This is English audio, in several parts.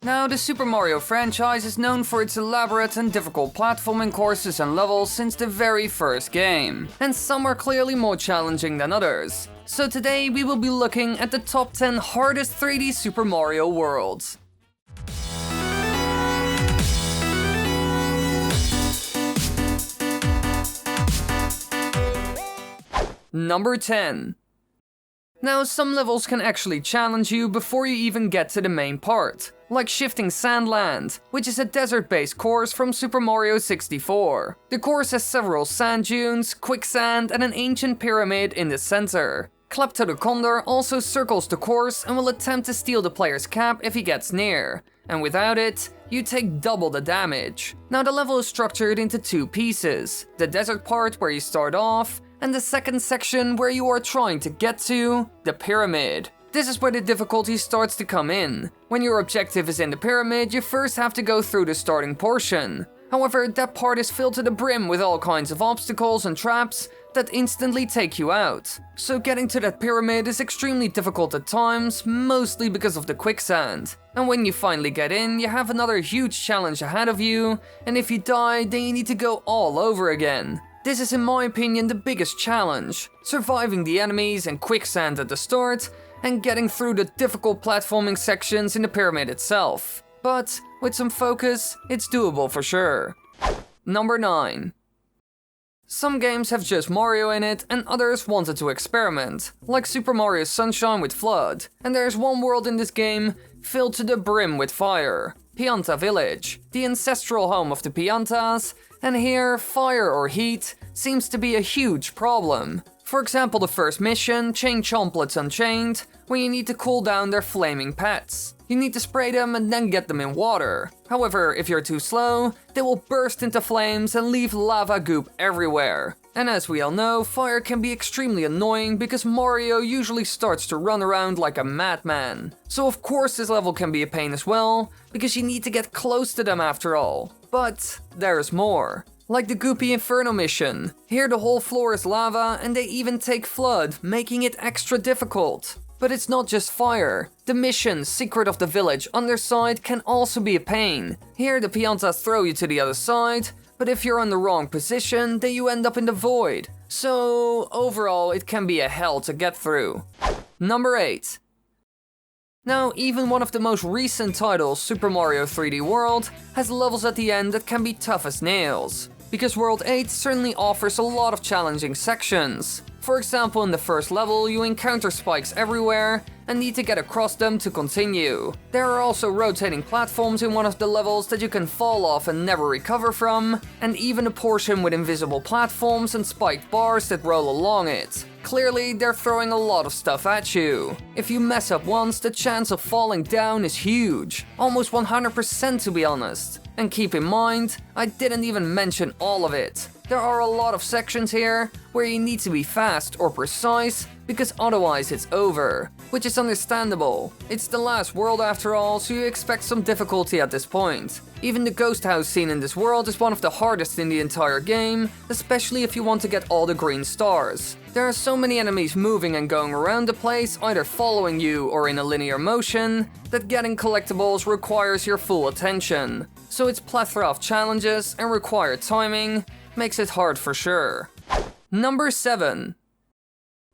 Now, the Super Mario franchise is known for its elaborate and difficult platforming courses and levels since the very first game, and some are clearly more challenging than others. So today we will be looking at the top 10 hardest 3D Super Mario worlds. Number 10. Now, some levels can actually challenge you before you even get to the main part, like Shifting Sandland, which is a desert-based course from Super Mario 64. The course has several sand dunes, quicksand, and an ancient pyramid in the center. Klepto the Condor also circles the course and will attempt to steal the player's cap if he gets near, and without it, you take double the damage. Now, the level is structured into two pieces, the desert part where you start off, and the second section where you are trying to get to, the pyramid. This is where the difficulty starts to come in. When your objective is in the pyramid, you first have to go through the starting portion. However, that part is filled to the brim with all kinds of obstacles and traps that instantly take you out. So getting to that pyramid is extremely difficult at times, mostly because of the quicksand. And when you finally get in, you have another huge challenge ahead of you, and if you die, then you need to go all over again. This is in my opinion the biggest challenge, surviving the enemies and quicksand at the start, and getting through the difficult platforming sections in the pyramid itself. But with some focus, it's doable for sure. Number 9. Some games have just Mario in it, and others wanted to experiment, like Super Mario Sunshine with Flood, and there's one world in this game filled to the brim with fire. Pianta Village, the ancestral home of the Piantas, and here, fire or heat seems to be a huge problem. For example, the first mission, Chain Chomplets Unchained, where you need to cool down their flaming pets. You need to spray them and then get them in water. However, if you're too slow, they will burst into flames and leave lava goop everywhere. And as we all know, fire can be extremely annoying because Mario usually starts to run around like a madman. So of course this level can be a pain as well, because you need to get close to them after all. But there's more. Like the Goopy Inferno mission. Here the whole floor is lava and they even take flood, making it extra difficult. But it's not just fire. The mission, Secret of the Village Underside, can also be a pain. Here the Piantas throw you to the other side, but if you're in the wrong position, then you end up in the void. So overall, it can be a hell to get through. Number 8. Now, even one of the most recent titles, Super Mario 3D World, has levels at the end that can be tough as nails. Because World 8 certainly offers a lot of challenging sections. For example, in the first level, you encounter spikes everywhere and need to get across them to continue. There are also rotating platforms in one of the levels that you can fall off and never recover from, and even a portion with invisible platforms and spiked bars that roll along it. Clearly, they're throwing a lot of stuff at you. If you mess up once, the chance of falling down is huge. Almost 100% to be honest. And keep in mind, I didn't even mention all of it. There are a lot of sections here where you need to be fast or precise because otherwise it's over, which is understandable. It's the last world after all, so you expect some difficulty at this point. Even the ghost house scene in this world is one of the hardest in the entire game, especially if you want to get all the green stars. There are so many enemies moving and going around the place, either following you or in a linear motion, that getting collectibles requires your full attention. So its plethora of challenges and required timing makes it hard for sure. Number 7.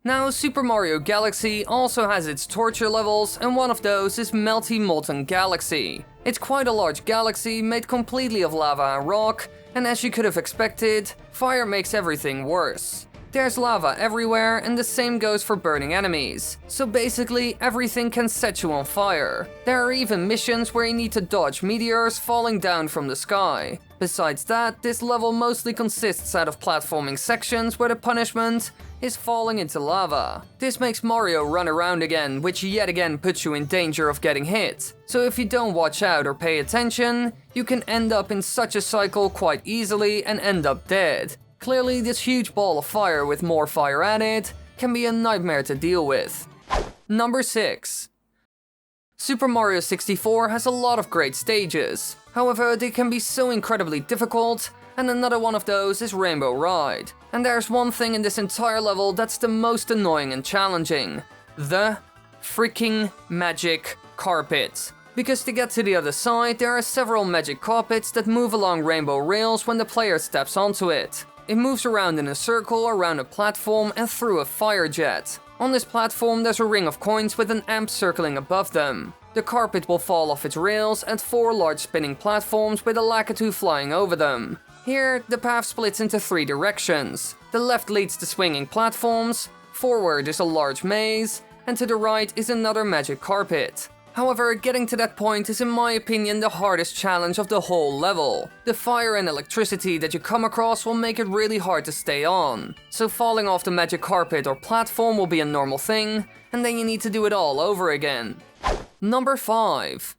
Now, Super Mario Galaxy also has its torture levels, and one of those is Melty Molten Galaxy. It's quite a large galaxy made completely of lava and rock, and as you could have expected, fire makes everything worse. There's lava everywhere, and the same goes for burning enemies. So basically, everything can set you on fire. There are even missions where you need to dodge meteors falling down from the sky. Besides that, this level mostly consists out of platforming sections where the punishment is falling into lava. This makes Mario run around again, which yet again puts you in danger of getting hit. So if you don't watch out or pay attention, you can end up in such a cycle quite easily and end up dead. Clearly, this huge ball of fire with more fire added can be a nightmare to deal with. Number 6. Super Mario 64 has a lot of great stages. However, they can be so incredibly difficult, and another one of those is Rainbow Ride. And there's one thing in this entire level that's the most annoying and challenging. The freaking magic carpet. Because to get to the other side, there are several magic carpets that move along rainbow rails when the player steps onto it. It moves around in a circle around a platform and through a fire jet. On this platform there's a ring of coins with an amp circling above them. The carpet will fall off its rails at 4 large spinning platforms with a Lakitu flying over them. Here, the path splits into 3 directions. The left leads to swinging platforms, forward is a large maze, and to the right is another magic carpet. However, getting to that point is in my opinion the hardest challenge of the whole level. The fire and electricity that you come across will make it really hard to stay on. So falling off the magic carpet or platform will be a normal thing, and then you need to do it all over again. Number 5.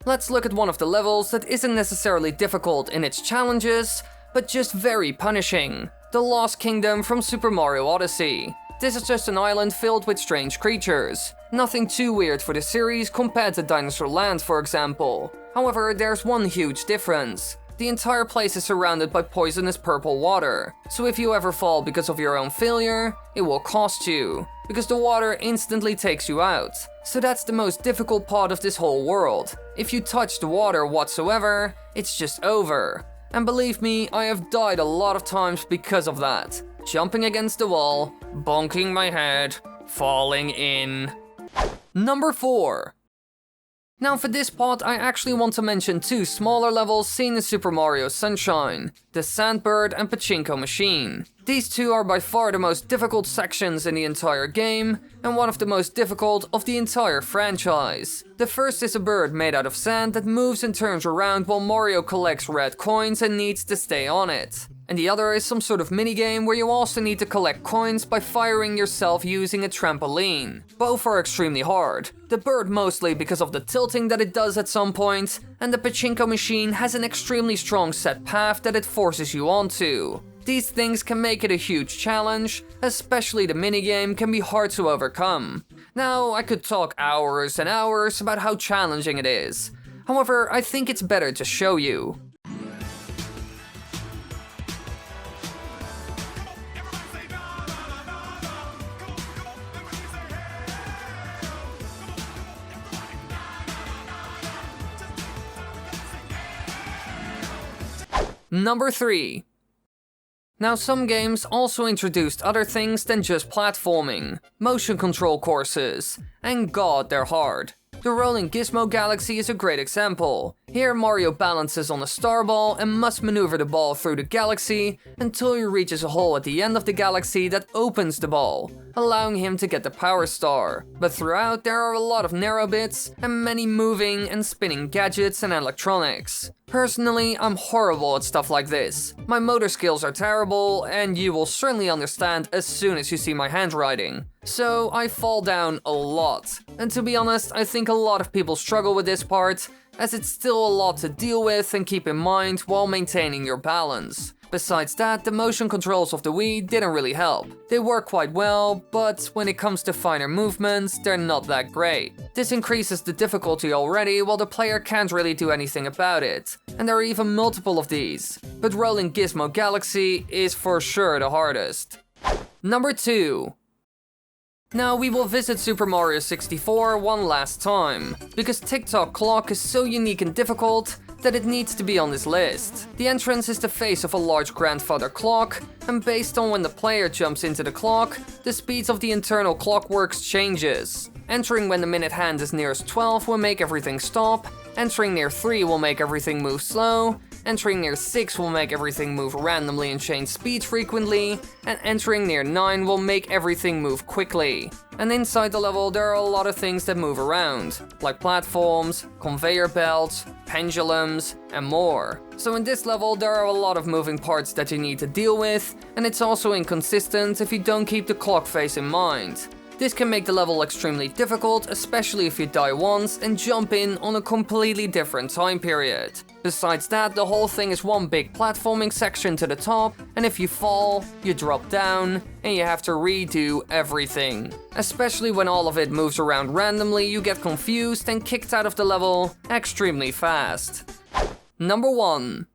Let's look at one of the levels that isn't necessarily difficult in its challenges, but just very punishing. The Lost Kingdom from Super Mario Odyssey. This is just an island filled with strange creatures. Nothing too weird for the series compared to Dinosaur Land, for example. However, there's one huge difference. The entire place is surrounded by poisonous purple water, so if you ever fall because of your own failure, it will cost you, because the water instantly takes you out. So that's the most difficult part of this whole world. If you touch the water whatsoever, it's just over. And believe me, I have died a lot of times because of that. Jumping against the wall, bonking my head, falling in. Number 4. Now for this part, I actually want to mention 2 smaller levels seen in Super Mario Sunshine, the Sandbird and Pachinko Machine. These 2 are by far the most difficult sections in the entire game, and one of the most difficult of the entire franchise. The first is a bird made out of sand that moves and turns around while Mario collects red coins and needs to stay on it. And the other is some sort of minigame where you also need to collect coins by firing yourself using a trampoline. Both are extremely hard. The bird mostly because of the tilting that it does at some point, and the Pachinko Machine has an extremely strong set path that it forces you onto. These things can make it a huge challenge, especially the minigame can be hard to overcome. Now, I could talk hours and hours about how challenging it is. However, I think it's better to show you. Number 3. Now some games also introduced other things than just platforming, motion control courses, and god they're hard. The rolling Gizmo Galaxy is a great example. Here Mario balances on a star ball and must maneuver the ball through the galaxy until he reaches a hole at the end of the galaxy that opens the ball, allowing him to get the power star. But throughout there are a lot of narrow bits and many moving and spinning gadgets and electronics. Personally, I'm horrible at stuff like this. My motor skills are terrible, and you will certainly understand as soon as you see my handwriting. So I fall down a lot. And to be honest, I think a lot of people struggle with this part, as it's still a lot to deal with and keep in mind while maintaining your balance. Besides that, the motion controls of the Wii didn't really help. They work quite well, but when it comes to finer movements, they're not that great. This increases the difficulty already while the player can't really do anything about it. And there are even multiple of these. But rolling Gizmo Galaxy is for sure the hardest. Number 2. Now we will visit Super Mario 64 one last time, because Tick-Tock Clock is so unique and difficult that it needs to be on this list. The entrance is the face of a large grandfather clock, and based on when the player jumps into the clock, the speeds of the internal clockworks changes. Entering when the minute hand is nearest 12 will make everything stop, entering near 3 will make everything move slow, entering near 6 will make everything move randomly and change speed frequently, and entering near 9 will make everything move quickly. And inside the level there are a lot of things that move around, like platforms, conveyor belts, pendulums, and more. So in this level there are a lot of moving parts that you need to deal with, and it's also inconsistent if you don't keep the clock face in mind. This can make the level extremely difficult, especially if you die once and jump in on a completely different time period. Besides that, the whole thing is one big platforming section to the top, and if you fall, you drop down, and you have to redo everything. Especially when all of it moves around randomly, you get confused and kicked out of the level extremely fast. Number 1.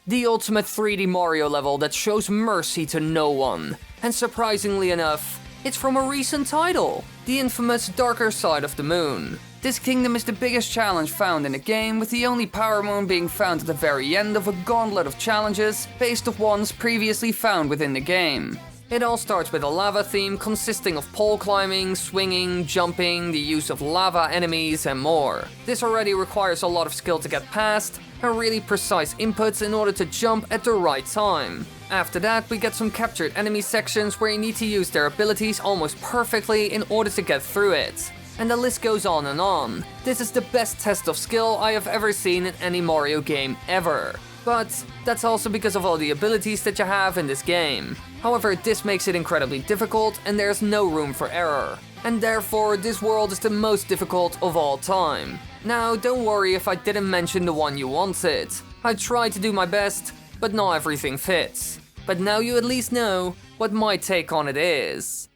The ultimate 3D Mario level that shows mercy to no one. And surprisingly enough, it's from a recent title, the infamous Darker Side of the Moon. This kingdom is the biggest challenge found in the game, with the only power moon being found at the very end of a gauntlet of challenges based off ones previously found within the game. It all starts with a lava theme consisting of pole climbing, swinging, jumping, the use of lava enemies, and more. This already requires a lot of skill to get past, and really precise inputs in order to jump at the right time. After that, we get some captured enemy sections where you need to use their abilities almost perfectly in order to get through it. And the list goes on and on. This is the best test of skill I have ever seen in any Mario game ever. But that's also because of all the abilities that you have in this game. However, this makes it incredibly difficult and there's no room for error. And therefore, this world is the most difficult of all time. Now, don't worry if I didn't mention the one you wanted. I tried to do my best, but not everything fits. But now you at least know what my take on it is.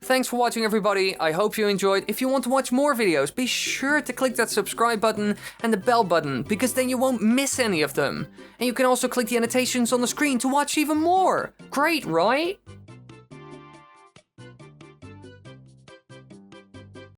Thanks for watching, everybody. I hope you enjoyed. If you want to watch more videos, be sure to click that subscribe button and the bell button, because then you won't miss any of them. And you can also click the annotations on the screen to watch even more. Great, right?